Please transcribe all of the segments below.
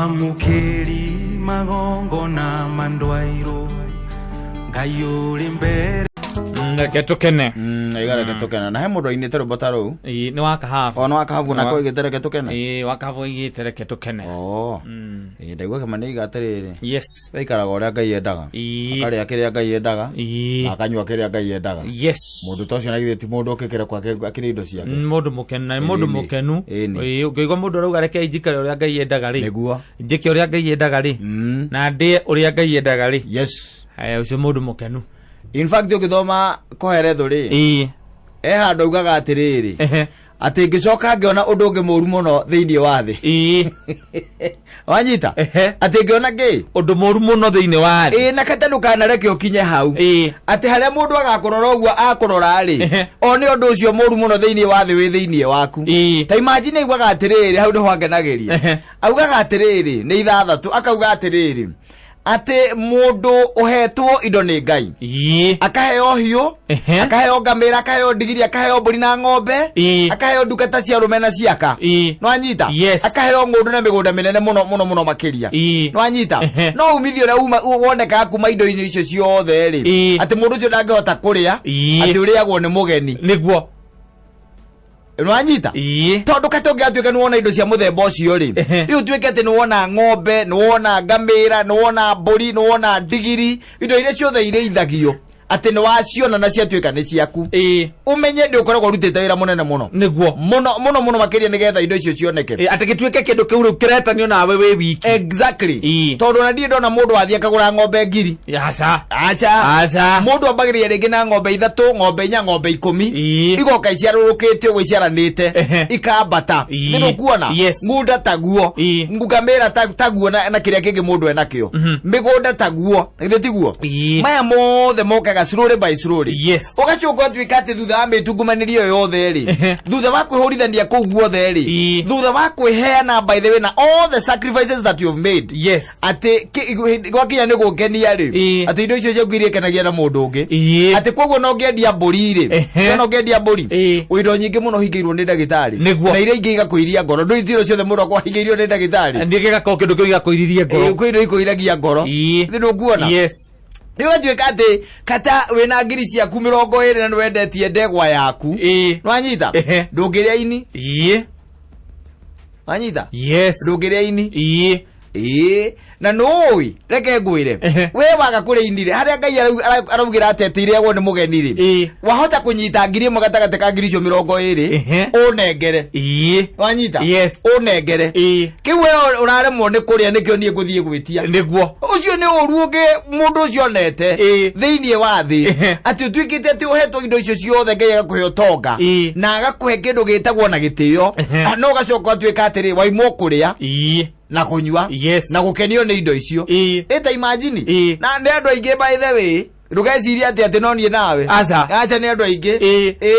Mamukeri magongo na mandwairo Gayuri mbere Ketukene. Igara ketukene. Na he mundu ainite rwimbo rou. Ni wakahabu. Ono wakahabu nako igitere ketukene. Wakahabu igitere ketukene. Ndaigua kemani igatiriri. Yes. Aikaraga uria Ngai endaga. Akaria kiria Ngai endaga. Akanyua kiria Ngai endaga. Yes. Mundu tocio na githeti mundu okikira kwake akiri indo ciake. Mundu mukenu, mundu mukenu. Ngigwa mundu rauga reke njikare uria Ngai endaga ri. Niguo. Njike uria Ngai endaga ri. Na ndie uria Ngai endaga ri. Yes. Ucio mundu mukenu. In fact ukithoma koheretho ri handu ugaga atiriri ati ngicoka ngiona undu ungi muru muno thiini wa thi wanyita ati ngiona ngi undu muru muno thiini wa thi na kata ndukanareke ukinye hau ati haria mundu agakurora uguo akurora ri oni undu ucio muru muno thiini wa thi wi thiini waku ta imagine ugaga atiriri hau ndo hwangenagiria augaga atiriri ni ithathatu akauga atiriri ate mundu uhetwo indo ni Ngai akaheo hiyo akaheo ngamira akaheo ndigiri akaheo mburi na ng'ombe akaheo ndukata cia rumena ciaka no anyita akaheo ngundu na migunda minene muno makiria no anyita no umithio na woneka kuma indo icio ciothe ri ati mundu ucio ndangihota kuria ati uriagwo ni mugeni niguo Nwanyita tondu katonge atuika ni wona indo cia muthemba ucio ri riu tuike ati ni wona ng'ombe ni wona ngamira ni wona mburi ni wona ndigiri indo iria ciothe irithagio ati ni waciona na ciatuika ni ciaku umenye ndi ukoragwo rutite wira munene muno niguo muno makiria nigetha indo icio cioneke ati gituike kindu kiu riu kiretanio nawe wi wiki exactly tondu na ndi ndona mundu athia kagura ng'ombe ngiri acha mundu ambagiria ringi na ng'ombe 3 ng'ombe 4 ng'ombe 10 igoka iciarurukite uguo iciaranite ikambata ni kuona ngunda taguo ngugamira taguo na kiria kingi mundu enakio migunda taguo ithitiguo maya mothe mokaga slowly by slowly ugacoka twika ati thutha wa mitungumanirio yothe ri thutha wa kwihurithania kuu guothe ri thutha wa kwiheana by the way na all the sacrifices that you have made ati gwakinya ni gukenia ri ati indo icio ciakuirie kenagia na mundu ungi ati koguo no ngendia mburi ri no ngendia mburi uindo nyingi muno hingiirwo ni ndagitari na iria ingi igakuiria ngoro ndu itiro ciothe muno kwa hingeirio ni ndagitari ndi gigako kindu kiu igakuiririe ngoro kwindo ikoiragia ngoro ndu nguona ni watuika ati kata wina ngiri ciaku 20 na nwendetie ndegwa yaku nwanyita ndungiria ini wanyita ndungiria ini na noi reke ngwire we waga kuri indire haria Ngai araugira atetire agwo ni mugeni ri wahota kunyita ngiri imwe gatagate ka ngiri icio 20 unengere wanyita unengere kiu we uraremwo ni kuria nikio nie nguthie gwitia niguo ucio ni uruge mundu ucio nete thiini wa thi ati utwikite ati uhetwo indo icio ciothe Ngai agakuhe utonga na agakuhe kindu gitagwo na gitio no gacoka atwika atiri waimwo kuria na kunywa na gukenio ni indo icio eta imagine na ndi andu aingi by the way rugeciria ati no nie nawe acha ni andu aingi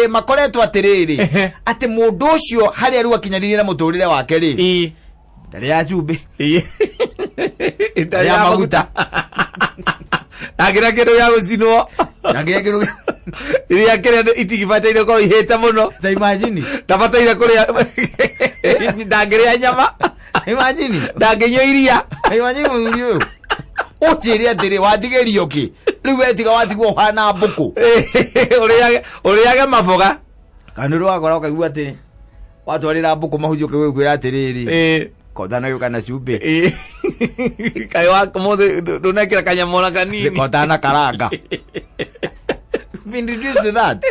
makoretwo atiriri ati mundu ucio haria ru akinyanirie na muturire wake ri ndari ya cumbi ndari ya maguta agira kindu ya gucinwo agira kindu iria kire itigibataire ko iheta muno ta imagine tabataire kuria ndagiria nyama imagine ndaginywa iria imagine murio ujiria atiri watigerio ki riu wetiga watigwo hana mbuku uriage maboga kanuru wakora ukaigua ati watwarira mbuku mahujio kwira atiriri kotana yuka na cumbi kai wako mothe ndunekira kanyamona kanini kotana karanga been reduced to that.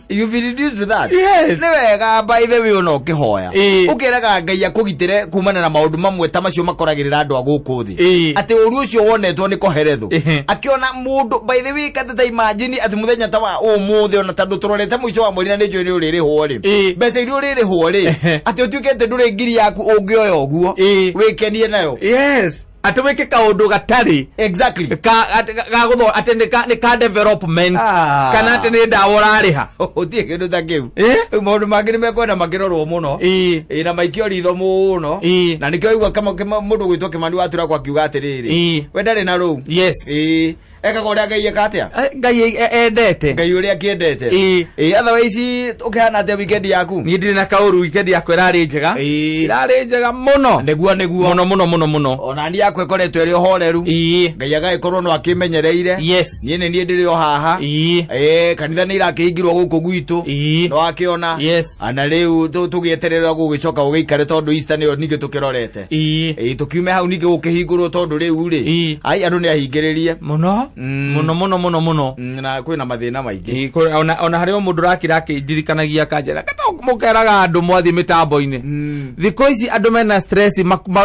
You've been reduced to that. Newega by the way no kihoya ukiraga Ngai akugitire kumana na maundu mamwe ta macio makoragirira andu aguku thi ati uru ucio wonetwo ni koheretho akiona mundu by the way kata imagine ati muthenya ta wa umuthe ona tandu turorete muico wa mweri na njo ni uriri hori besa iri uriri hori ati utuikete ndure ngiri yaku ungioya oguo wikenie nayo atumike kaundu gatari exactly ga gutho atendeka ni ka development kana ati ni ndawa urariha utie kindu ta kiu maundu mangi ni mekwenda makirorwo muno na maikio ritho muno na nikio igwa kama mundu gwitwo Kimani watura kwa kiuga atiriri we ndari na ruu eka goria ngai ekatia ngai endete ngai uria kiendete otherwise ukihana atia weekend yaku ni ndiri na kauru weekend yakwa irari njega muno neguo muno ona ni yakwa ikoretwo iri horeru ngai agaikorwo no akimenyereire yes ni ndiri o haha kanitha ni irakihingirwo guku gwitu no akiona ana riu tugieterera gugicoka ugiikare tondu Easter ni ninge tukirorete tukiume hau ninge gukihingurwo tondu riu ri ai andu ni ahingiririe muno na kwina mathina maingi ona hari o mundu rakira kindirikanagia kanjera kata mukeraga andu mwathi mitambo-ini thiko ici andu mena stress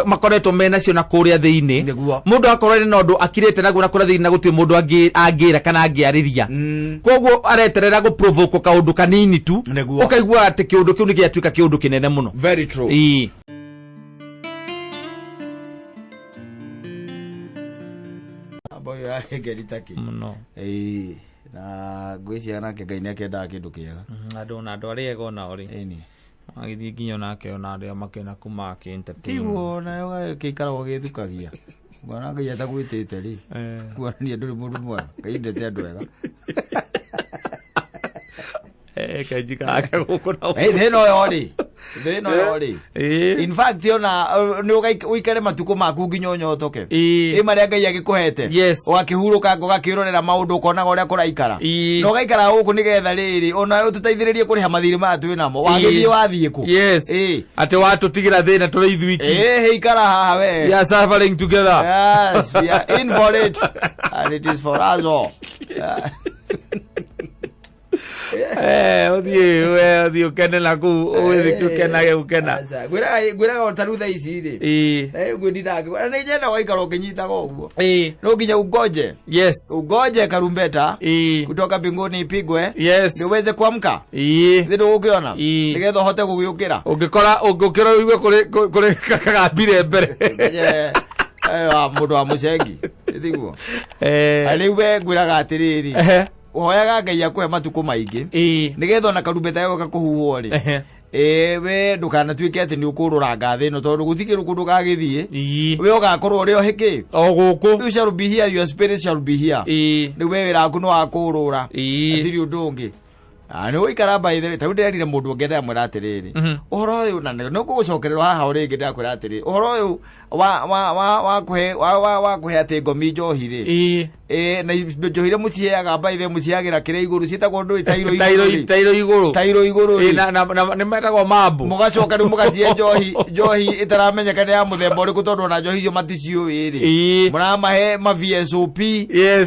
makoretwo mena cio na kuria thiini mundu akorwo na undu akirite naguo na kuria thiini na guti mundu angira kana angiariria koguo areterera gu provoke kaundu kanini tu ukaigua ati kiundu kiu ni giatuika kiundu kinene muno. Very true. Boyo ageritaki muno na gwiciana nake ngai nĩakendaga kĩndũ kĩega andũ arĩa ega ona ori agithii nginya nake ona arĩa makena kuma entertain tiguo nayo gĩikaragwo gĩthukagia ngona ngai atagwĩtĩte rĩ kuonania ndũrĩ mũndũ mwega ngai ndete andũ ega kajika ake guko na thĩno yori in fact ona nĩ uikare matuko maku nginya ũnyotoke marĩa ngai agĩkũhete ũgakĩhurũka ũgakĩrorera maũndũ ũkonaga ũrĩa kũraikara no ũgaikara gũkũ nĩgetha rĩrĩ ona ũtũteithĩrĩrie kũrĩha mathirĩ maya twĩ namo wathiĩ kũ atĩ watũtigĩra thĩna tũrĩ ithuĩ iki ikara haha we we are suffering together we are in for it and it is for us all othi ukene naku uthi ukenage ukena gwiraga otarutha ici ri gwindidage na njenda waikara ukinyitaga uguo no nginya ugoje karumbeta kutoka mbinguni ipigwe ndio uweze kuamka ndio ukiona nigetha hote gugiukira ungikora uigwe kuri kakagambire mbere mundu wa mucengi thiguo ariwe gwiraga atiriri uhoyaga ngai akwe matuko maingi nigetha na karumbeta yako gakuhuo ri we ndukanatuike ati ni ukurura ngathi no tondu guthikiru kundu gagithie we ugakorwo uri ohiki guku you shall be here, your spirit shall be here ni we wira ku no akurura atiri undu ungi ani uikara baithe ta ndirire mundu ongenda amwira atiriri uhoro uyu na no gucokererwo haha uri ngi ndakwira atiriri uhoro uyu wa kuhe ati ngomi njohi ri na njohire muciheaga baithe muciagira kire iguru citagwo ndu tairo iguru na metagwo mambu mugacoka ri mugacie njohi itaramenyekana ya muthemba uriku tondu na njohi icio maticiũĩ ri muramahe ma VSOP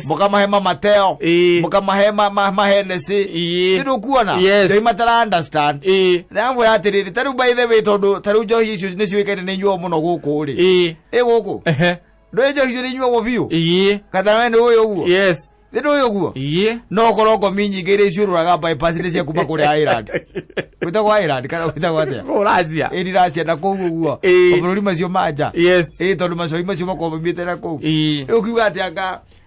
mukamahe mamateo mukamahe mahenesi kuona ndio matara understand ramwe atiriri taru baithe we tondu taru njohi icio ni ciũĩkaine nĩ nyuo muno guku ri guku ndio njohi icio nĩ nyuo biũ kana we nĩ ũyũ ũguo ndio ũyũ ũguo no koroko minyingĩ iria ciũrũraga bypass ni cia kuma kũrĩa Ireland kwĩtagwo Ireland kana kwĩtagwo atĩa Russia Russia na kũu ũguo mabũrũri macio manja tondu macoi macio makomĩte na kũu rĩu kiuga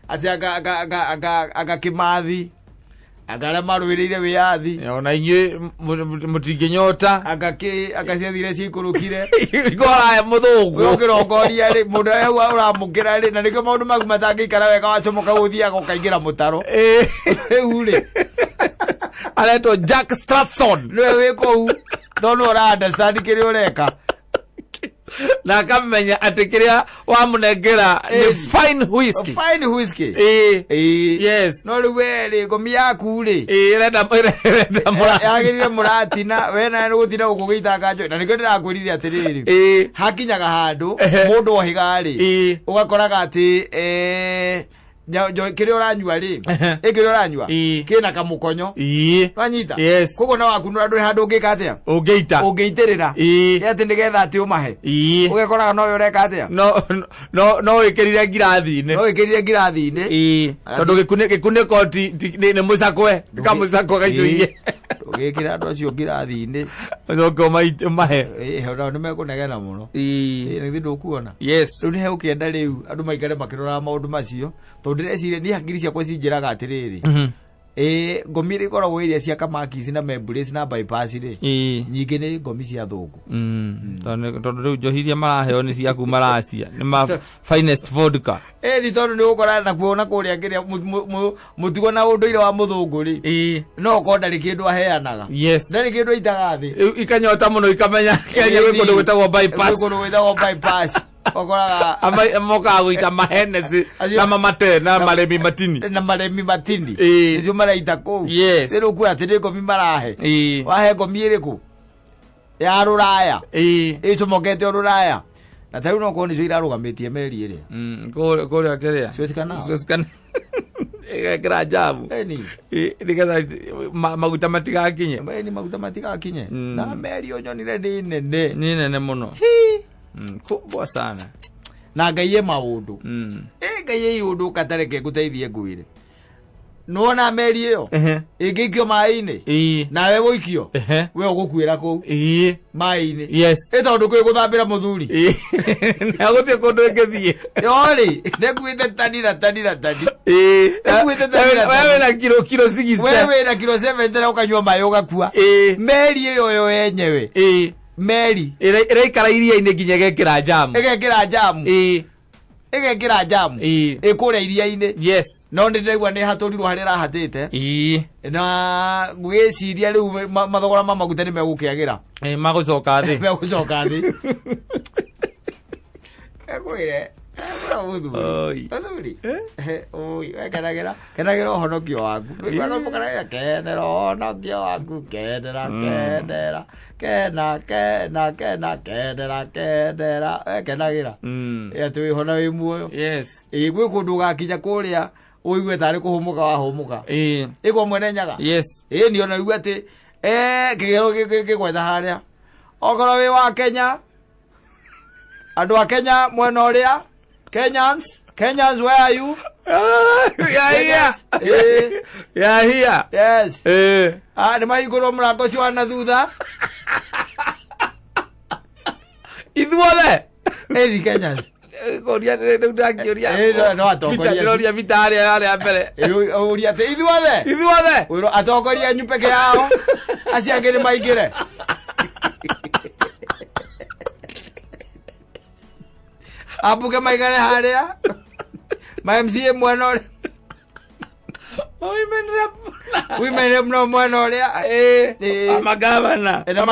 atĩ Kimathi agara marwirire wiathi ona inye mutinginyota agaciathire ciikurukire igora muthungu ukirongoria ri mundu ayu uramukira ri na nikio maundu maku matangikara wega wacomoka guthia gukaingira mutaro riu ri areto Jack Stratson niwe wikou tondu ura understand kiri ureka na kamenya ati kiria wamunengera ni fine whiskey yes no riwe ri gomi yaku ri renda yagirire muratina we na gutina gukugiitanga njo na nikio ndirakwirire atiriri hakinyaga handu mundu ohiga ri ugakoraga ati kiri uranyua ri kiri uranyua kina kamukonyo wanyita kogo na wakunura nduri handu ngika atia ungeitirira ati nigetha ati umahe ugekoraga no ureka atia no ikirire ngirathi-ini tondu gikuniko ni mucakwe kamucakwe gaicuirie ugikira andu acio ngirathi-ini ucoke umahe ni mekunegena muno ni ndukuona riu ni he ukienda riu andu maikare makirora maundu macio tondu ndĩreciria ni hakiri ciakwa cinjĩraga atĩrĩrĩ ngomi ri koragwo iria cia kamakisi na memburace na bypass ri nyingĩ nĩ ngomi cia thũngũ tondũ rĩu njohi iria maraheo nĩ cia kuma Russia nĩ ma finest vodka ni tondũ nĩ ũkorana na kuona kũrĩa kĩrĩa mũtugo na ũndũire wa mũthũngũ ri no ũkorwo ndarĩ kĩndũ aheanaga ndarĩ kĩndũ aitaga thĩ ikanyota mũno ikamenya Kenya gwĩ kũndũ gwĩtagwo bypass okoraga mokaga gũita mahenesi na mamate na maremi matini nĩcio maraita kũu rĩu kuoya atĩ nĩ ngomi marahe wahe ngomi ĩrĩkũ ya rũraya ĩcomokete o rũraya na tarĩu no korwo nĩcio irarũgamĩtie meri ĩrĩa kũrĩa kĩrĩa Suezcanal ĩgekĩra jamu nĩgetha maguta matigakinye na meri ũnyonire nĩ nene mũno kubwa sana na Ngai ye maundu Ngai ye undu katareke guteithie ngwire nuona meri iyo ingikio mai-ini nawe woikio we ugukwira ku mai-ini itondu kwi guthambira muthuri na gutie kundu ingithie yori nekuite tani wewe na kilo 6 wewe na kilo 7 tena ukanywa mayo gakua meri iyo yo yenyewe meri iraikara iria-inĩ nginya igekĩra jamu ĩkũrĩa iria-inĩ no nĩ ndĩraigua nĩ hatũrirwo harĩa ĩrahatĩte na gwĩciria rĩu mathogora ma maguta nĩ megũkĩagĩra magũcoka thĩ ekwĩre kenagĩra ũhonokio waku kenera ũhonokio waku kenera kenagĩra atĩ wĩhona wĩ muoyo gwĩ kũndũ ũgakinya kũrĩa ũigue tarĩ kũhũmũka wahũmũka ĩkwo mwene nyaga nĩ ona igu atĩ kĩgero gĩgwetha harĩa okorwo wĩ wa Kenya andũ a Kenya mwena ũrĩa Kenyans, where are you? Yeah, here. Yes. Nĩ mahingũrwo mũrango ũcio wa na thutha ithuothe ĩri Kenyans koria no atongoria vita harĩa mbere ũria atĩ ithuothe wĩrwo atongoria anyu peke yao acio angĩ nĩ maingĩre abuge maigare harĩa ma MCA mwena ũrĩa women rep no mwena ũrĩa magavana na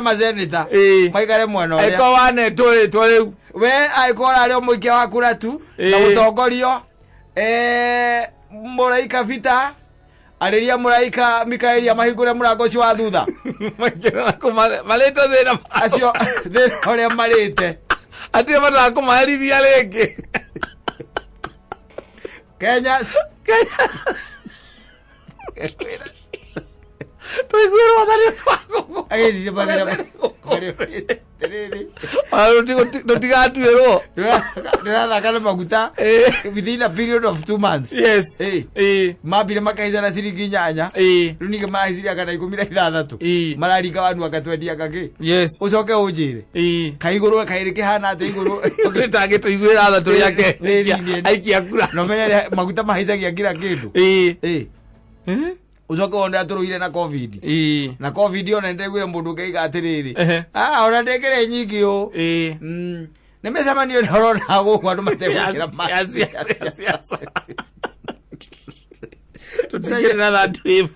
maseneta maigare mwena ũrĩa eko wane tũrĩu we aikora arĩ mũikia wa kura tu na mũtongorio mũraika Vita arĩria mũraika Mikaeli mahingũre mũrango ũcio wa thutha marĩte thĩna acio thĩna ũrĩa marĩte atĩ mataka kũmaherithia rĩngĩ Kenya tũiguĩrwo tũtigatuĩrwo ndĩrathaka na maguta within a period of 2 months mambire makaizana ciringi 8 rĩu ningĩ maraiciria kana 16 mararinga wanu agatwendia ngakĩ ũcoke ũnjĩre kaigũrũ kaĩrĩ kĩhana atĩ igũrũ nĩtangĩtũiguĩra tha tũrĩa aikia kura no menye maguta mahaicagia kila kĩndũ ucoke wone atũrũire na covid na covid ona ndĩraiguire mũndũ ũngĩiga atĩrĩrĩ ona ndĩkĩrĩ nyingĩ ũ nĩ mĩcemanio nĩ ũrona gũkũ andũ mategũkĩra tũtigĩrĩ na third wave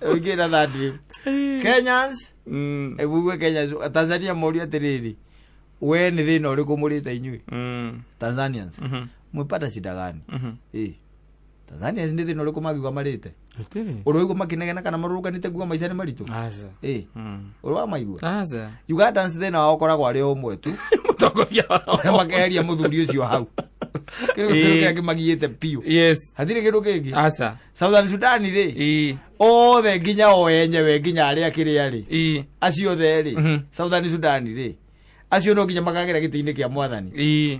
Kenyans ebugue Kenyans Tanzania moria atĩrĩrĩ we nĩ thĩna ũrĩkũ mũrĩte inyuĩ Tanzanians mwĩpata shida gani Tanzania nĩ thĩna ũrĩkũ magiuga marĩte ũrũigua makinegena kana marũrũkanĩte nguo maica nĩ maritũ ũrũwa maigua Ugandans thĩna wao ũkoragwo arĩ o ũmwe tu mũtongoria wao makeheria mũthuri ũcio hau kĩrĩa kĩngĩ magiyĩte piũ hatirĩ kĩndũ kĩngĩ Southern Sudan rĩ othe nginya o enyewe nginya arĩa kĩrĩa rĩ acio othe rĩ Southern Sudan rĩ acio no nginya makagera gĩtĩ-inĩ kĩa mwathani nĩ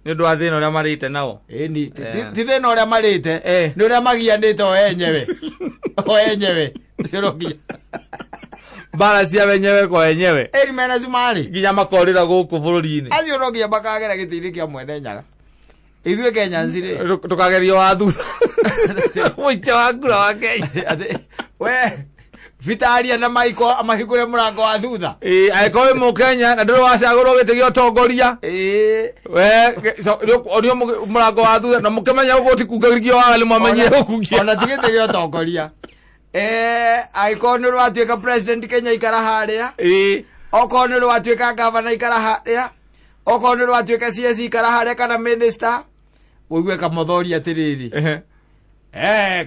ũndũ wa thĩna ũrĩa marĩte nao ti thĩna ũrĩa marĩte nĩ ũrĩa magianĩte o enyewe acio no nginya mbara cia wenyewe kwa wenyewe mena cumarĩ nginya makorĩra gũkũ bũrũri-inĩ acio no nginya makagera gĩtĩ-inĩ kĩa mwene nyaga ithuĩ Kenyans rĩ tũkagerio wa thutha Muicha wakura wa Kenya. We Vitaria na Maiko amahingure murango wa thutha. Aikowe mu Kenya na ndoro wacagurwo gite gyo tongoria. We orio murango wa thutha na mukemenya uguti kungagirigio wa ali mwamenye ukungia. Ona tigite gyo tongoria. Aiko ni rwatuika president Kenya ikara haria. Oko ni rwatuika governor ikara haria. Oko ni rwatuika CS ikara haria kana minister. Uigwe kamothori atiriri.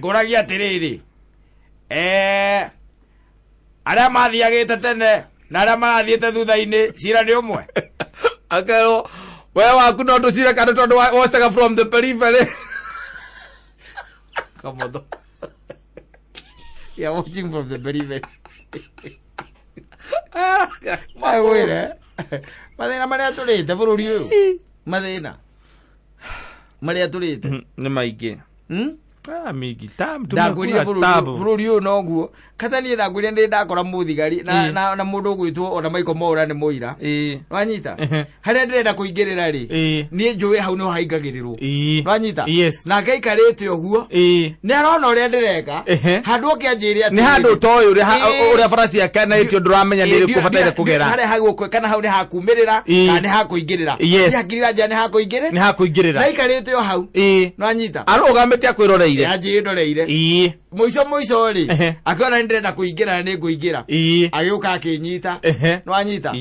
Kuragia atiriri. Aria mathiagite tene na aria marathiete thutha-ini cira ni umwe. Akero we waku no nducire kana tondu wocaga from the periphery. Kamodo. Yeah, watching from the periphery. My way, Mathina maria turite bururi uyu. Mathina maria turite ni maingi. Migi tam tumekura bururi uyu noguo katani ndagwire ndi ndakora muthigari na mundu gwitwo ona Maiko Mwaura ni muira wanyita haria ndirenda kuingirira ri nie njuwe hau no haingagirirwo wanyita na ngaikarite uguo ni arona uria ndireka handu okianjire ati ni handu toyo uria farasi yake na itio nduramenya ni kubataire kugera haria haguko kana hau ni hakumirira na ni hakuingirira yakirira nja ni hakuingirira na ikarite o hau wanyita arugamite akwirore Aje ndoreire muico ri akiona ndenda kuingira ni nguingira agiuka akinyita no anyita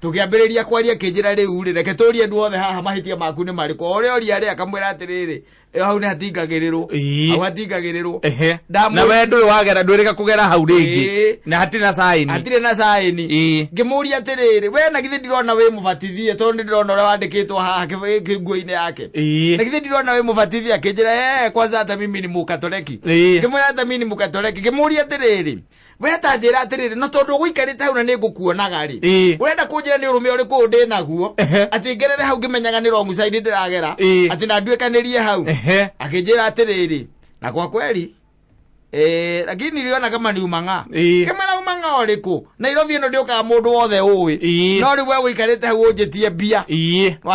tukiambiriria kwaria kinjira riu ri reke turie ndu othe haha mahitia maku ni mariko ore oria ri akamwira atiriri hau ni hatingagirirwo hau hatingagirirwo na we nduri wagera ndwirika kugera hau ringi na hatire na saini ngimuria atiriri we na githi ndirona we mubatithie tondu ndirona ura wandikitwo haha kinguo-ini yake na githi ndirona we mubatithie akinjira kwanza hata mimi ni mukatoleki ngimwira hata mimi ni mukatoleki ngimuria atiriri we tanjira atiriri no tondu guikarite hau na ni ngukuonaga ri urenda kunjira ni urume uriku ndi naguo ati ngerere hau ngimenyaga ni wrong side ndiragera ati na ndwekanirie hau akinjira atiriri na kwa kweli lakini niliona kama ni umanga kama na umanga oriku Nairobi no ndioka mundu wothe uwi no ri we wikarite hau unjitie bia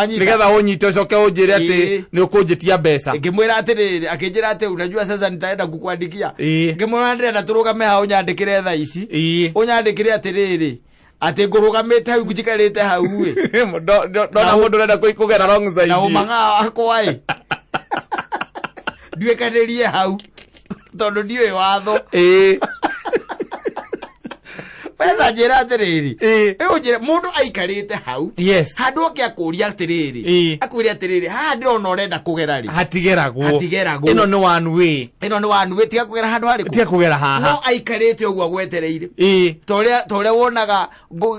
nigetha unyite ucoke unjire ati ni ukunjitia mbeca ngimwira atiriri akinjira ati unajua sasa nitaenda kukuandikia ngimwira ndirenda turugame hau nyandikire tha ici unyandikire atiriri ati ngurugamite hau gujikarite hau we ndona mundu renda kugera wrong side na umanga akwa ndwekanirie hau tondu ndiwe watho pesa njira atiriri njira mundu aikarite hau handu oke akuria atiriri akwire atiriri haha ndirona urenda kugera ri hatigeragwo ino ni one way tiga kugera handu hariku tiga kugera haha no aikarite uguo gwetereire toria wonaga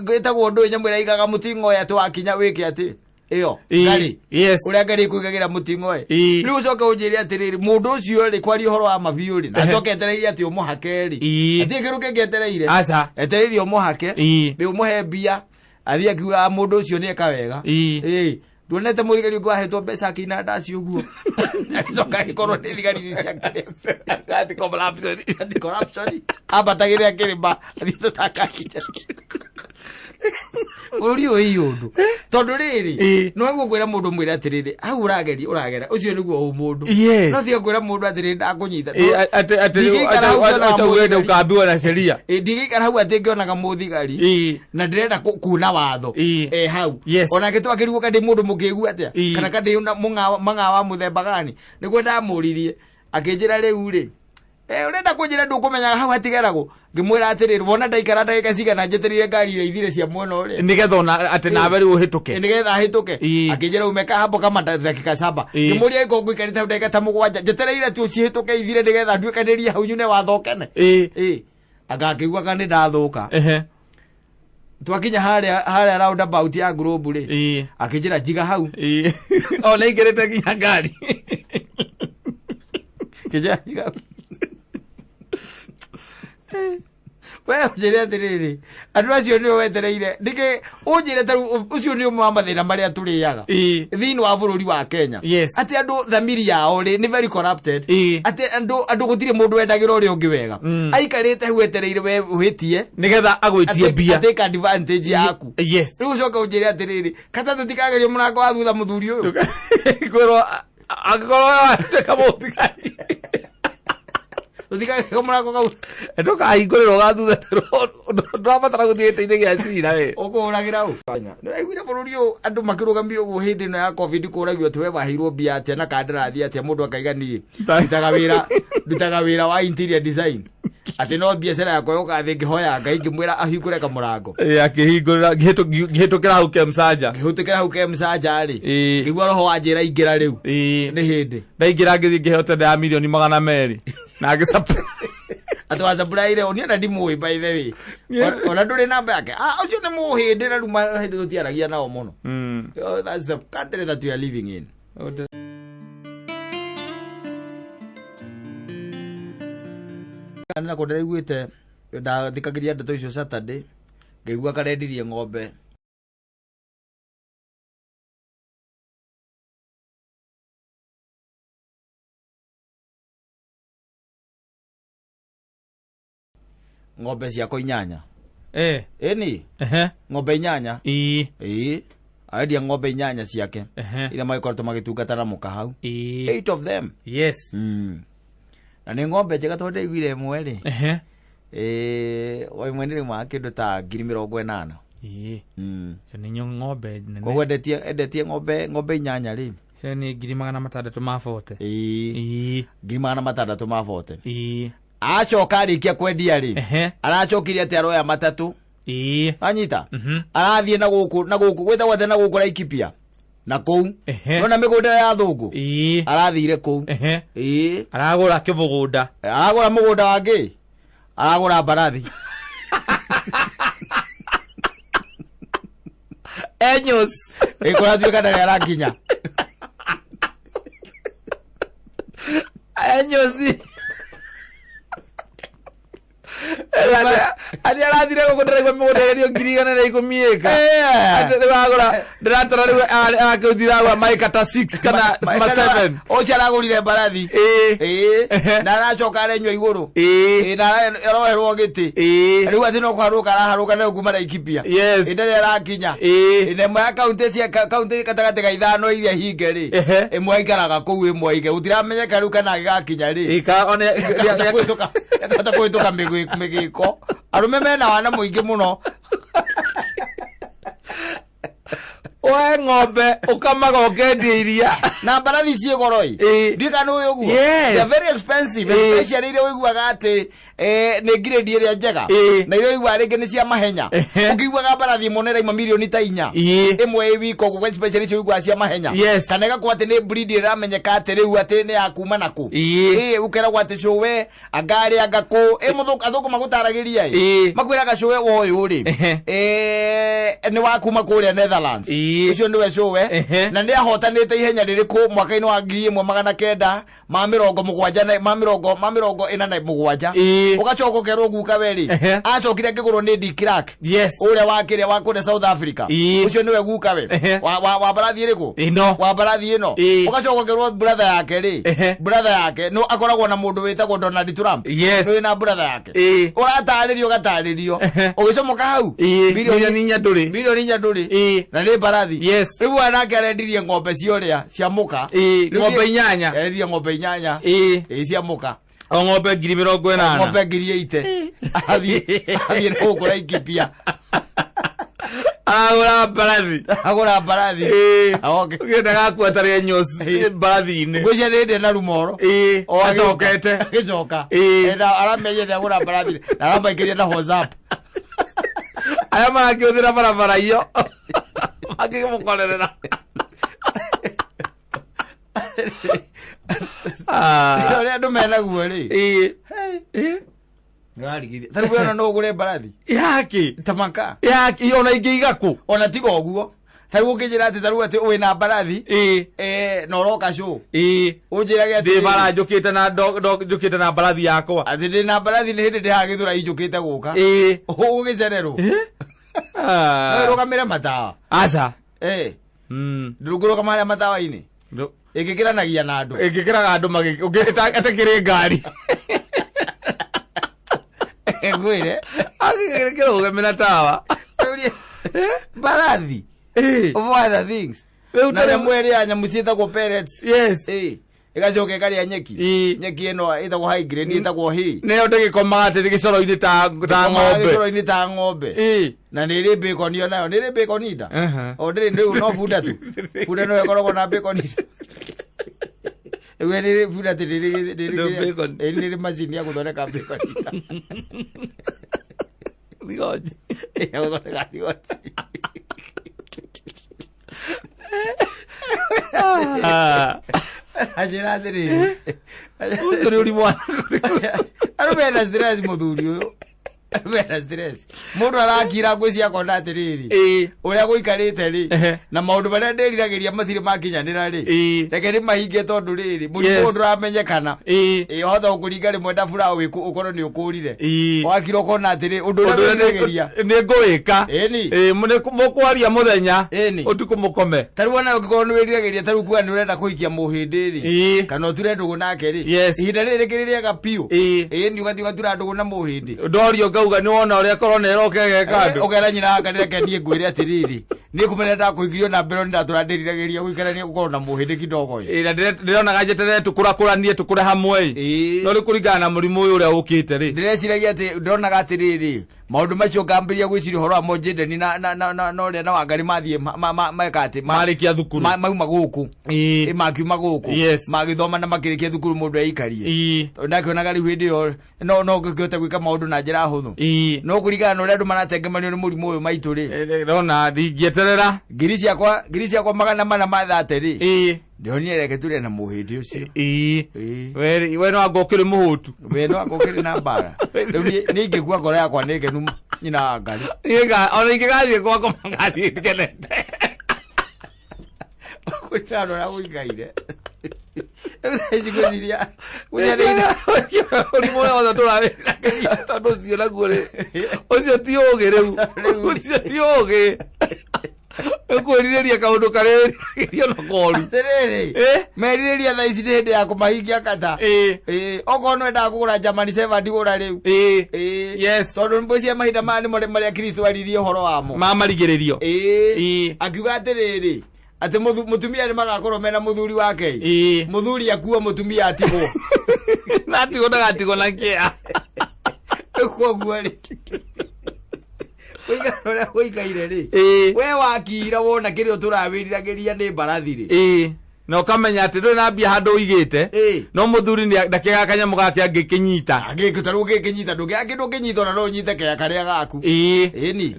gwitagwo ndu nyamwira igaga mutingo ya twakinya wiki ati iyo ngari uria ngari kuigagira mutingo riu ucoke unjire atiriri mundu ucio ri kwari horo wa mabiu ri na acoke etereire ati umuhake ri ati ngiruke ngetereire etereire umuhake bi umuhe bia athia kiuga mundu ucio ni eka wega ndonete muthigari uko ahetwo mbeca akina ndaci uguo acoka ikorwo ni thigari ciake anti-corruption abatagire akirima athie tutakakicha uri uyundu tondu riri no ngwira mundu mwira atiriri au uragera ucio niguo umundu no thia ngwira mundu atiriri ndakunyita ati wende ukambiwa na sheria ndigikara hau ati ngionaga muthigari na ndirenda kuna watho hau ona gitwa kiriguo kandi mundu mukigu atia kana kandi manga wa muthemba gani niguo ndamuririe akinjira riu ri urenda kunjira ndukumenya hau hatigeragwo ngimwira atiriri wona ndaikara ndagika cigana njeterire ngari ira ithire cia mwena uri nigetha ona ati nawe riu uhituke nigetha ahituke akinjira umeka hapo kama dakika 7 ngimuria iko ngwikarite ndagika ta 7 njetereire tu cihituke ithire nigetha ndwikanirie hau nyune wathokene agakigwa kandi ndathuka twakinya haria roundabout ya Globe ri akinjira jiga hau ona ingirite nginya ngari kinjira jiga we unjire atiriri andu acio nio wetereire ndike unjire taru ucio ni umwe wa mathina maria turiaga thiini wa bururi wa Kenya ati andu thamiri yao ri ni very corrupted ati andu gutire mundu wendagira uri ungi wega aikarite hu wetereire we witie nigetha agwitie bia take advantage yaku riu ucoka unjire atiriri kata tutikagerio murango wa thutha muthuri uyu kwirwo Angĩkorwo teka mũthigari. Ũthigari mũrango kau. Ndũkahingũrĩrwo gathutha ndũrabatara gũthiĩ gĩtĩ-inĩ gĩa cira we. Ũkũhũragĩra ũ? Nĩraiguire bũrũri ũyũ andũ makĩrũgamio ũguo hĩndĩ ĩno ya COVID kũragio atĩ we wahĩirwo mbia atĩa na kandarathi atĩa mũndũ akaiga niĩ ndutaga wĩra wa interior design. Atĩ no biacara yakwa yoka thĩ ngĩhoya Ngai ngĩmwĩra ahingũre kamũrango. Akĩhingũrĩra ngĩhĩtũkĩra hau Kemsanja. Ngĩhĩtũkĩra hau Kemsanja rĩ. Ngĩigua roho wanjĩra ingĩra rĩu. Nĩ hĩndĩ. Ndaingĩra ngĩthiĩ ngĩheo tenda ya mirioni 200 na ngĩcapa. Atĩ wacampuraire o niĩ na ndimũĩ by the way. Ona ndũrĩ namba yake. Ũcio nĩ mũhĩndĩ na rĩu hĩndĩ tũtiaragia nao mũno. That's the country that we are living in. Kana kũndĩra iguĩte ndathikagĩria ndeto icio Saturday ngĩigua karendirie ng'ombe ciako 8 ĩni ng'ombe 8 arendia ng'ombe 8 ciake iria magĩkoretwo magĩtungata na mũka hau 8 of them na nĩ ng'ombe njega tondũ ndaiguire ĩmwe rĩ o ĩmwe nĩ rĩuma kĩndũ ta 80,000 nĩ ng'ombe nene. Koguo endetie ng'ombe 8 rĩ cio nĩ 640,000 640,000 acoka arĩkia kwendia rĩ aracokirie atĩ aroya matatũ anyita arathiĩ na gũkũ gwĩtagwo na gũkũ Laikipia na kũu nona mĩgũnda ya thũngũ arathire kũu aragũra kĩmũgũnda aragũra mũgũnda wangĩ aragũra mbarathi enyos ĩkũratuĩka ndarĩ arakinya enyosi Adi arathire gũkũndĩraigua mũgũnda ngiri 110 ĩka ndĩragũra ndĩratara rĩu akĩũthiragwa maĩka ta 6 kana 7 ũcio aragũrire mbarathi na aracoka arenyua igũrũ na aroherwo gĩtĩ rĩu atĩ no kũharũka araharũka na kuma Laikipia ndarĩ arakinya ĩmwe ya kaũntĩ gatagatĩ ga 5 iria hinge rĩ ĩmwe aikaraga kũu ĩmwe ige gũtiramenyeka rĩu kana gĩgakinya rĩ akahota kũhĩtũka mĩgĩko arũme mena wana mũingĩ mũno oe ng'ombe ũkamaga ũkendia iria na mbarathi ciĩ goro ndiĩ kana ũyũ ũguo they are very expensive especially iria ũiguaga atĩ nĩ grade ĩrĩa njega na iria ũiguaga rĩngĩ nĩ cia mahenya ũkĩiguaga mbarathi ĩmwe nĩ ĩraima mirioni ta 4 ĩmwe ĩ wiko ũguo especially icio ũiguaga cia mahenya kana ĩgakorwo atĩ nĩ breed ĩramenyeka atĩ rĩu atĩ nĩ ya kuma nakũ ũkeragwo atĩ cũwe angarĩ angakũ athũngũ magũtaragĩria makwĩraga cũwe wa ũyũ rĩ nĩ wa kuma kũrĩa Netherlands ucio niwe cũwe na nĩ ahotanĩte ihenya rĩrĩkũ mwaka-inĩ wa 1947 ũgacoka ũkerwo guka weri acokire ngĩgũrwo nĩ Dick Clark ũrĩa wakĩrĩa wa kũrĩa South Africa ucio niwe guka we wa mbarathi ĩrĩkũ wa mbarathi ĩno ũgacoka ũkerwo brother yake rĩ brother yake no akoragwo na mũndũ wĩtagwo Donald Trump nĩ na brother yake ũgatarĩrio ũgĩcomoka hau milioni 4 na nĩ mbarathi rĩu anake arendirie ng'ombe ciorĩa cia mũka ng'ombe 8 arendirie ng'ombe 8 cia mũka o ng'ombe 80,000 ng'ombe 8,000 athiĩ gũkũ Laikipia agũra mbarathi ũgĩendaga kuatarĩ enyos mbarathi-inĩ ngwĩcia nĩ na rumoro acokete agĩcoka aramenye nĩ agũra mbarathi na aramaikĩria na WhatsApp aya marakĩhũthĩra barabara iyo makĩmũkorerera ũrĩa andũ menaguo rĩ tarĩu ona no ũgũre mbarathi yake tamaka yake ona ingĩiga kũ ona tiga ũguo tarĩu ũkĩnjĩra atĩ tarĩu atĩ wĩna mbarathi na ũroka show ũnjĩrage atĩ bara njũkĩte na mbarathi yakwa atĩ ndĩ na mbarathi nĩ hĩndĩ ndĩhaga gĩthũra njũkĩte gũka ũgĩcererwo rũgamĩre matawa aca ndũrũngũrũka marĩa matawa-inĩ ĩngĩkĩranagia na andũ ĩngĩkĩraga andũ atakĩrĩ ngari ngwĩre agĩkĩrũgamĩra tawa mbarathi of other things Na mwere ya nyamusita kwa pellets. Yes. Igacoke kari ya nyeki. Nyeki eno ita kwa high grade ita kwa hii. Ne odege komate digicoro ini ta ng'ombe. Digicoro ini ta ng'ombe. Na nire bacon yo nayo, nire bacon ida. O nire no fuda tu. Fuda no yakoro na bacon ida. Ewe nire fuda te nire bacon. Nire mazini ya kuthondeka bacon ida. Digoji. Ya kuthondeka digoji. Ajira atiriri ucio ni uri mwana arumena stress muthuri uyu arumena stress mundu arakira ngwiciria kona atiriri uria guikarite ri na maundu maria ndiriragiria maciri makinyanira ri reke ni mahinge tondu riri murimu nduramenyekana hotha ukuringa rimwe ndabura ukorwo ni ukurire wakira kona atiriri undu uria ndiriragiria ni nguika mukwaria muthenya utuku mukome tari wona ugikorwo ni wiriragiria tari kuga ni urenda kuikia muhindi ri kana utire ndugu nake ri ihinda riri rikiriria piu ni ugathi ugatura ndugu na muhindi ndorio ngauga ni wona uria korwo ne rokege kandu ugera nyina nganire nie ngwire atiriri ni kumenya ndakuigirio na mbero ndatura ndiriragiria guikarania gukorwo na muhindi kidogo ira ndironaga jetere tukurakuranie tukure hamwe no ri kuringana na murimu uyu uria ukite ri ndireciragia ati ndironaga atiriri maundu macio ngambiria gwiciria horo wa mojendeni na uria na wangari mathie maikati marikia thukuru mauma guku makiuma guku magithoma na makirikia thukuru mundu eikarie ndakionaga riu hindi yo no ngikiote gwika maundu na njira huthu no kuringana na uria andu maratengemanio ni murimu uyu maitu ri rona ndingieterera ngiri ciakwa 430 ri ndionire reke turia na muhindi ucio we no angokire muhutu we no angokire na mbara ni ngigua ngoro yakwa ni ngenu nyina ngari ona ingigathie gwako mangathie ndikenete kwitano na uigaire ezi gwiciria unyareira uri mwana wa tura tondu cio naguo ri ucio ti ugi riu ucio ti ugi kwiririria kaundu kareria na koru terere meririria tha ici hindi ya kumahingia kata okorwo nwenda kugura Germany 7 ndigura riu yes tondu mbucia mahinda maya ni maria Kristo aririe uhoro wamo mamarigiririo akiuga atiriri ati mutumia ni magakorwo mena muthuri wake muthuri akua mutumia atigwo na atigwo ndagatigwo na kia koguo ri uiga uigaire ri we wakira wona kirio turawiriragiria ni mbarathi ri no kamenya ati ndwe na mbia handu uigite no muthuri ni ndakega kanyamu gake angikinyita angikutaru gikinyita nduge akindu kinyita na no nyite kaya karia gaku ni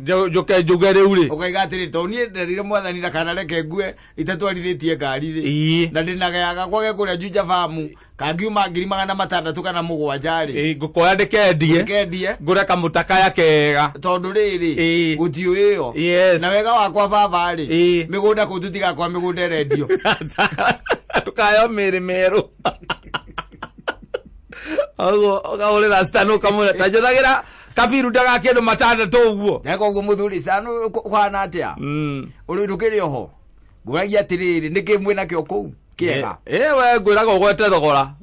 njuge riu ri ukaiga atiri to nie nderire mwathani ndakana reke ngue itatwarithitie ngari ri na ndinagayaga kwage kuria Juja famu kangiuma 600 kana 7 ri ngukoya ndikendie ngure kamutaka kega tondu riri gutiu iyo na wega wakwa baba ri migunda kututiga kwa migunda redio tukayo miri meru ogo gaule rasta no kamuna tajagira kabiru daga kindu matanda to uguo nako uguo muthuri sanu kwana atia uri ndukiri oho nguragia atiriri niki mwina kio kuu kiega we ngwiraga ugwete thogora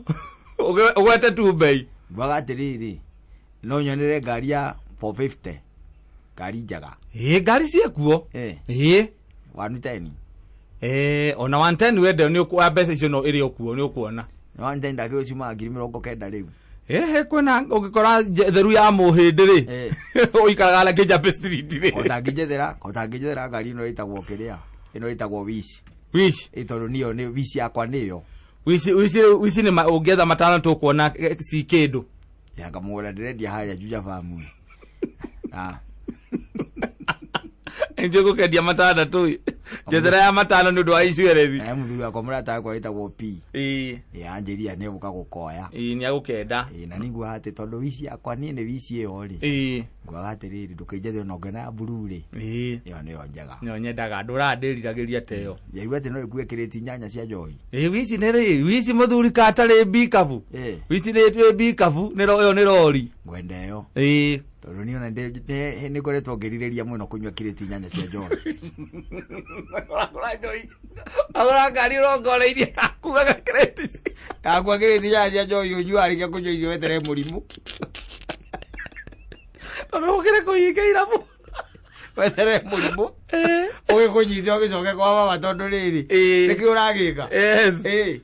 ugwete tu bei ngwaga atiriri no nyonere ngari ya 450 ngari njaga ngari ciekuo 110 ona 110 wende ni ukwa mbeca icio no iri okuo ni ukuona 110 ndakio cuma 90 riu kwena ungikora theru ya muhindi ri uikaraga la Kijabe Street ri kotangijethera ngari no itagwo kiria ino itagwo wish itondu niyo ni wish yakwa niyo wish ni ungetha matana tu kuona si kindu yanga mugura ndirendia haria Juja famu nje gukendia matana tu jethera ya matana ndu wa icuerethi muthuri wakwa murata kwa itagwo P anjiria ne buka gukoya ni agukenda na ningwa ati tondu wish yakwa ni wish iyo ri ngwaga atiriri ndukijethe no ngena buru ri iyo niyo njaga no nyendaga ndura ndiriragiria teyo yaiwa ati no ikue kireti nyanya cia joy wish ni ri wish muthuri ka tari bikabu wish ni bikabu ni ro yo ni rori ngwenda yo tondu ni ona ni koretwo ngiririria muno kunywa kireti nyanya cia joy agora ngari rongoreirie kugaga kireti akwa kireti nyanya cia joy unywa arikia kunywa icio wetere murimu no gire kuinga irabu wetere murimu owe Oge kunyithia ogicoke kwa baba tondu riri. Niki uragika. Yes.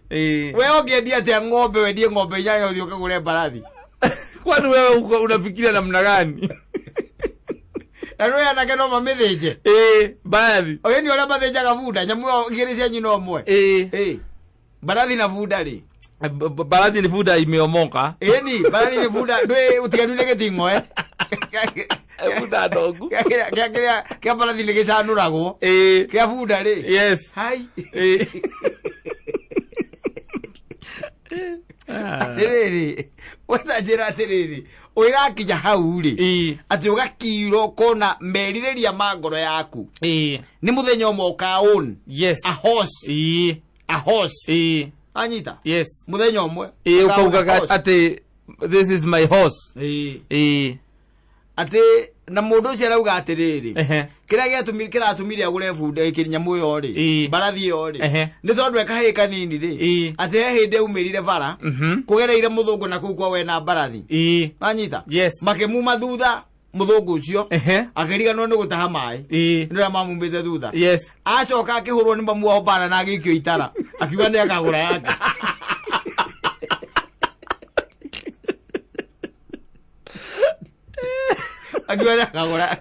We ongedia atia ng'ombe wendie ng'ombe inyanya uthio kagure mbarathi. Kwani wewe unafikiria namna gani? Na roya anake no mamithije. Mbarathi. Oyo ni ora mathijaga bunda nyamu igiri cia nyina omwe. Mbarathi na bunda ri. Mbarathi ni bunda imeomoka. Ni mbarathi ni bunda ndwe utiganire gitingo Bunda ndongu. Kia mbarathi ni gicanuragwo. Kia bunda ri. Yes. Hai. Atiriri wetha njira atiriri ugakinya hau ri ati ugakiro kona meririria magoro yaku ni muthenya umwe ukaun. Yes. A horse anyita. Yes. Muthenya umwe ukauga ati this is my horse. Ati na mundu ucio arauga atiriri kiria kiratumire agure bunda ikinyamu yo ri mbarathi yo ri ni tondu ekahe kanini ri ati he hindi umirire bara kugereire muthungu na kuu kwa we na mbarathi anyita. Yes. Makimuma thutha muthungu ucio akiriganwo ni gutaha mai ndio mamumbite thutha. Yes. Acoka akihurwo ni mamuo bara na agikio itara akiuga ni akagura yake. Akiwa akagura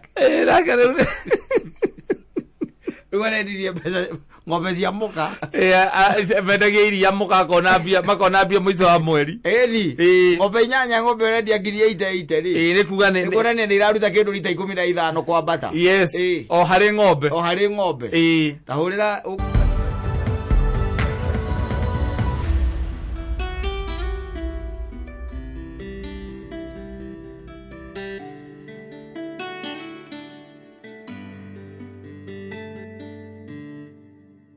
Rugane ndiye pesa ng'ombe cia muka. Mendagia iria muka makona mbia mwico wa mweri. Ng'ombe inyanya ng'ombe urendia ngiri 88 ri. Ni kuga ni kuonania ni iraruta kindu rita 15 kwa bata. Yes. O hari ng'ombe. Tahurira